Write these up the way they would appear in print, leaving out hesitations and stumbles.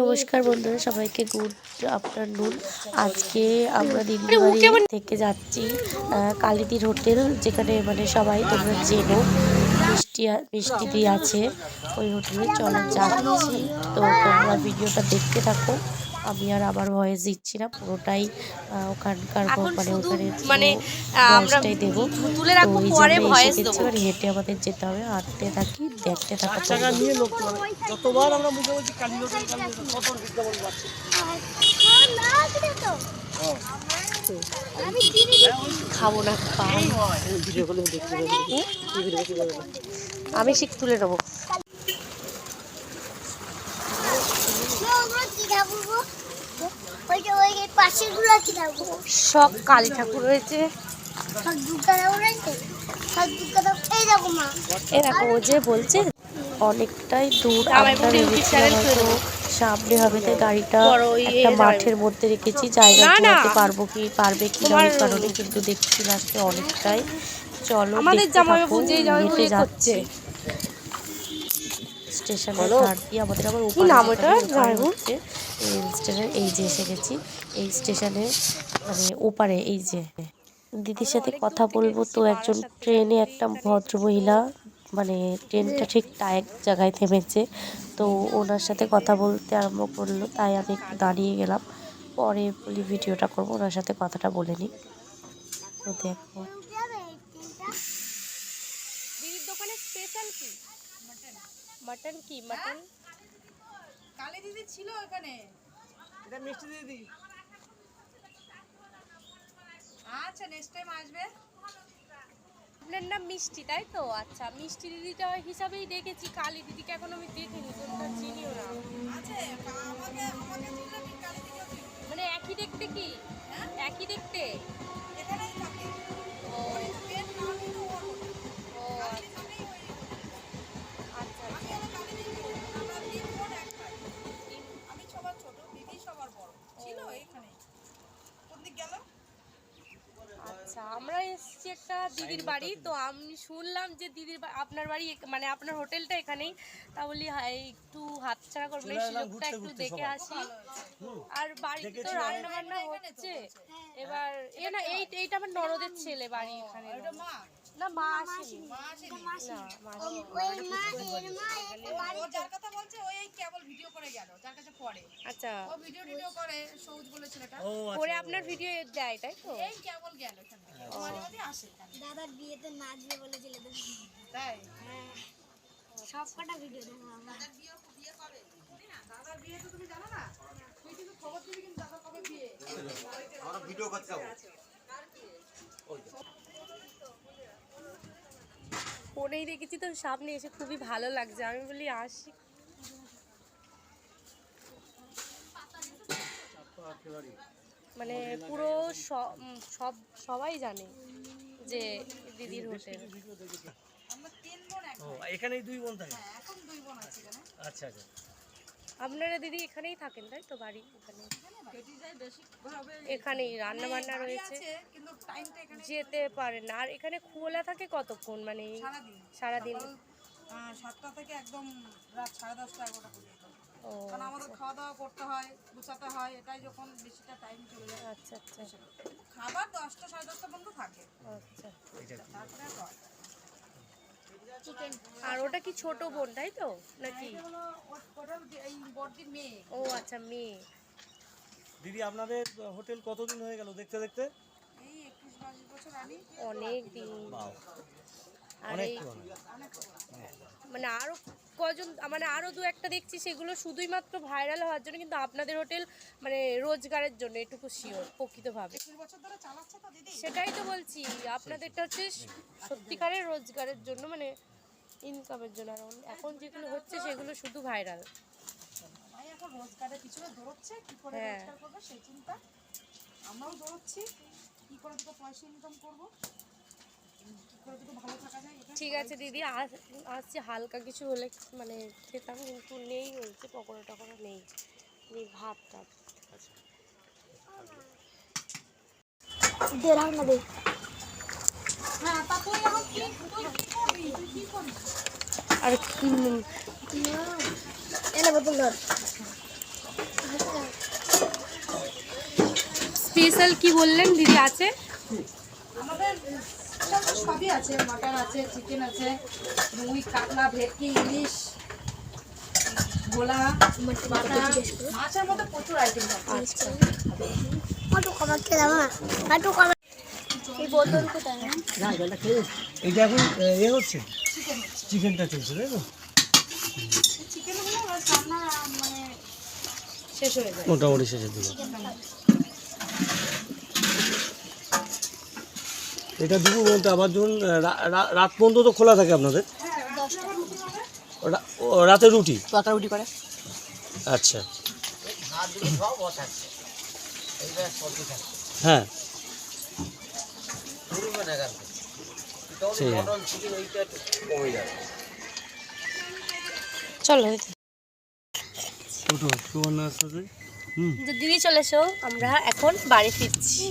নমস্কার বন্ধুরা, সবাইকে গুড আফটারনুন। আজকে আমরা দিদির বাড়ি থেকে যাচ্ছি কালিদির হোটেল, যেখানে মানে সবাই তোমরা জেনো মিষ্টি দিয়ে আছে ওই হোটেলে। চলো যাচ্ছি, তো তোমরা ভিডিওটা দেখতে থাকো। আমি আর আমার ভয়েস দিচ্ছি না, পুরোটাই ওখানকার মানে ওখানে ভয়েসটাই দেবো। তো এই যে আমরা এসে গেছি, মানে হেঁটে আমাদের যেতে হবে। হাঁটতে থাকি, দেখতে থাকো। যতবার আমরা মুখে বলছি কালী হোটেল কত বিজ্ঞাপন পাচ্ছি। খাবো না, আমি শিখ তুলে নেবো। সব কালী ঠাকুর রয়েছে। এরকম ও যে বলছে অনেকটাই দূর। আমরা ভেবেছিলাম হয়তো সামনে হবে, তাই গাড়িটা একটা মাঠের মধ্যে রেখেছি। জায়গা ঘোরাতে পারবে কি না ওই কারণে, কিন্তু দেখছি লাস্টে অনেকটাই। চলো হেঁটে যাচ্ছে স্টেশনের ধার দিয়ে। আমাদের আবার হচ্ছে রেল স্টেশনের, এই যে এসে গেছি এই স্টেশনে, মানে ওপারে। এই যে দিদির সাথে কথা বলবো, তো একজন ট্রেনে একটা ভদ্রমহিলা, মানে ট্রেনটা ঠিক এক জায়গায় থেমেছে, তো ওনার সাথে কথা বলতে আরম্ভ করলো। তাই আমি একটু দাঁড়িয়ে গেলাম, পরে বলি ভিডিওটা করবো, ওনার সাথে কথাটা বলে নিই। তো দেখো দিদির দোকানে স্পেশাল কি মাটন কি মাটন কালী দিদি ছিল ওখানে। এটা মিষ্টি দিদি। আচ্ছা, নেক্সট টাইম আসবে। আপনার নাম মিষ্টি, তাই তো? আচ্ছা, মিষ্টি দিদিটা হিসাবেই দেখেছি, কালী দিদিকে এখন আমি দেখিনি, কোনটা চিনিও না। আচ্ছা, আমাকে চিনলে কি কালী দিদিও চিনবে? মানে একই দেখতে কি? একই দেখতে? এখানেই থাকে। ও ওরই তো পেট নামই তো ওর হোটেল। ও কালী নামেই ওই হোটেল। আচ্ছা আমি হলো কালী দিদি, আমরা 3 বোন এক ভাই। আমি সবার ছোট, দিদি সবার বড়। ছিল এইখানে। কোন দিক গেল? আচ্ছা, আমরা এসেছি একটা দিদির বাড়ি, তো আমি শুনলাম যে দিদির আপনার বাড়ি মানে আপনার হোটেলটা এখানেই। তা বলি একটু হাতছাড়া করবো না, সুযোগটা একটু দেখে আসি। আর বাড়িতে তো রান্না বান্না হচ্ছে এবার। না, এইটা আমার ননদের ছেলে বাড়ি এখানে। না, মা আসেনি। ও যার কথা বলছে ওই কেবল ভিডিও করে গেল, যার কাছে পড়ে। আচ্ছা, ও ভিডিও করে, সৌজ বলে ছেলেটা। পরে আপনার ভিডিও দেয়, তাই তো? এই কেবল গেল এখান থেকে। মাঝে মাঝে আসে। দাদার বিয়েতে নাচবে বলেছিল তো। তাই? হ্যাঁ, সব কটা ভিডিও দেখো আমার। দাদার বিয়ে কবে? দাদার বিয়ে তো তুমি জানো না? তুই কিন্তু খবর দিবি, কিন্তু দাদার কবে বিয়ে? আমরা ভিডিও করতে যাব। ফোনেই দেখেছি তো, সামনে এসে খুবই ভালো লাগছে। আমি বলি আসি। মানে পুরো সবাই জানে যে দিদির হোটেল। আমরা 3 বোন এক ও, ভাই। এখানেই 2 বোন থাকে। হ্যাঁ, এখন 2 বোন আছে এখানে। আচ্ছা আচ্ছা। আপনারা দিদি এখানেই থাকেন, তাই তো? বাড়ি এখানে? কেটে যায় বেশি ভাবে। এখানেই রান্না বান্না রয়েছে, আছে কিন্তু টাইমটা এখানে যেতে পারেন না। আর এখানে খোলা থাকে কতক্ষণ, মানে সারাদিন? 7টা থেকে একদম রাত 10:30 11টা পর্যন্ত। ও কারণ আমাদের খাওয়া দাওয়া করতে হয়, গুছাতে হয়, এটাই যখন বেশিটা টাইম চলে যায়। আচ্ছা আচ্ছা খাবার 10টা 10:30 পর্যন্ত থাকে। আচ্ছা। তারপরে আর হয়। আর ওটা কি ছোট বোন, তাই তো নাকি? এটা হলো ওটার এই বড়দির মেয়ে। ও আচ্ছা, মেয়ে। দিদি, আপনাদের হোটেল কতদিন হয়ে গেল দেখতে দেখতে? এই 21-22 বছর আনি। অনেক দিন। আর অনেক এই পুরনো। মানে আরো কজন, মানে আরো দু একটা দেখছি, সেগুলো শুধুই মাত্র ভাইরাল হওয়ার জন্য, কিন্তু আপনাদের হোটেল মানে রোজগারের জন্য, এটুকু শিওর প্রকৃতভাবে। 21 বছর ধরে চালাচ্ছে তো দিদি। সেটাই তো বলছি, আপনাদেরটা হচ্ছে সত্যিকারের রোজগারের জন্য, মানে ইনকামের জন্য। আর এখন যেগুলো হচ্ছে সেগুলো শুধু ভাইরাল। ভাই এখন রোজগারের পিছনে দৌড়চ্ছে, কি করে রোজগার করবে সেই চিন্তা। আমরাও দৌড়চ্ছি, কি করে দুটো পয়সা ইনকাম করব, কি করে দুটো ভালো থাকা যায়। ঠিক আছে দিদি, আসছি। হালকা কিছু হলে মানে খেতাম, কিন্তু নেই, হয়েছে পকোড়া টকোড়া নেই, ভাত টাত। দেড় না দে। হ্যাঁ, তা তুই এখন তুই কি করবি? আর এনে বোতল ধর। স্পেশাল কি বললেন দিদি আছে? আমাদের সবই আছে, মাটন আছে, চিকেন আছে, রুই, কাতলা, ভেটকি, ইলিশ, ভোলা, বাটা, মাছের মধ্যে প্রচুর আইটেম আছে। আচ্ছা এই বোতল কোথায়? এইটা এখন হচ্ছে চিকেনটা চলছে তাই তো? চিকেন হলো রান্না মানে শেষ হয়ে যায়। মোটামুটি শেষের দিকে। এটা দুপুর পর্যন্ত আবার ধরুন রাত পর্যন্ত তো খোলা থাকে আপনাদের? রাতে রুটি? তরকা রুটি করে। আচ্ছা হ্যাঁ ঠিক আছে। চলো যে দিদি চলে এসো, আমরা এখন বাড়ি ফিরছি।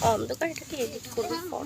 অন্ধকার এটা কি এডিট করবো?